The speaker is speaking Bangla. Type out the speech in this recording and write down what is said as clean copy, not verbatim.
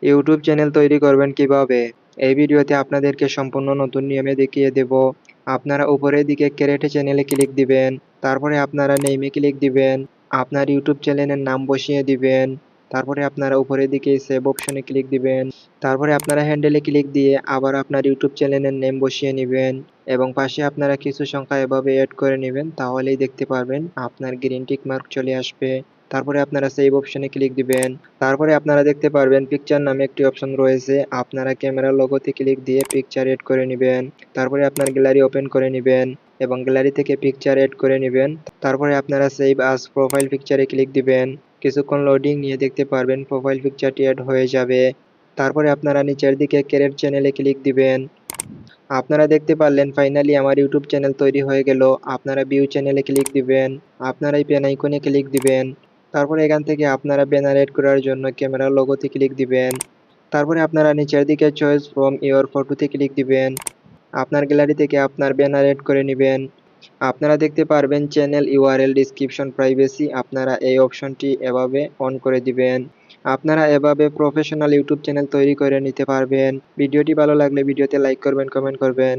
ইউটিউব চ্যানেল তৈরি করবেন কিভাবে? এই ভিডিওতে আপনাদেরকে সম্পূর্ণ নতুন নিয়মে দেখিয়ে দেব। আপনারা উপরের দিকে ক্রিয়েট চ্যানেলে ক্লিক দিবেন। তারপরে আপনারা নেমে ক্লিক দিবেন। আপনার ইউটিউব চ্যানেলের নাম বসিয়ে দিবেন। তারপরে আপনারা উপরের দিকে সেভ অপশনে ক্লিক দিবেন। তারপরে আপনারা হ্যান্ডেলে ক্লিক দিয়ে আবার আপনার ইউটিউব চ্যানেলের নেম বসিয়ে নিবেন এবং পাশে আপনারা কিছু সংখ্যা এভাবে এড করে নিবেন। তাহলেই দেখতে পারবেন আপনার গ্রিন টিক মার্ক চলে আসবে। তারপরে আপনারা সেভ অপশনে ক্লিক দিবেন। তারপরে আপনারা দেখতে পারবেন পিকচার নামে একটি অপশন রয়েছে। আপনারা ক্যামেরার লোগোতে ক্লিক দিয়ে পিকচার এড করে নিবেন। তারপরে আপনার গ্যালারি ওপেন করে নিবেন এবং গ্যালারি থেকে পিকচার এড করে নিবেন। তারপরে আপনারা সেভ আস প্রোফাইল পিকচারে ক্লিক দিবেন। কিছুক্ষণ লোডিং নিয়ে দেখতে পারবেন প্রোফাইল পিকচারটি এড হয়ে যাবে। তারপরে আপনারা নিচের দিকে ক্রিয়েট চ্যানেলে ক্লিক দিবেন। আপনারা দেখতে পারলেন ফাইনালি আমার ইউটিউব চ্যানেল তৈরি হয়ে গেল। আপনারা ভিউ চ্যানেলে ক্লিক দিবেন। আপনারা এই পেন আইকনে ক্লিক দিবেন। তারপরে এখান থেকে আপনারা ব্যানার এড করার জন্য ক্যামেরার লোগোতে ক্লিক দিবেন। তারপরে আপনারা নিচের দিকে চয়েস ফ্রম ইওর ফটোতে ক্লিক দিবেন। আপনার গ্যালারি থেকে আপনার ব্যানার এড করে নিবেন। আপনারা দেখতে পারবেন চ্যানেল ইউআরএল ডেসক্রিপশন প্রাইভেসি, আপনারা এই অপশনটি এভাবে অন করে দিবেন। আপনারা এভাবে প্রফেশনাল ইউটিউব চ্যানেল তৈরি করে নিতে পারবেন। ভিডিওটি ভালো লাগলে ভিডিওতে লাইক করবেন, কমেন্ট করবেন।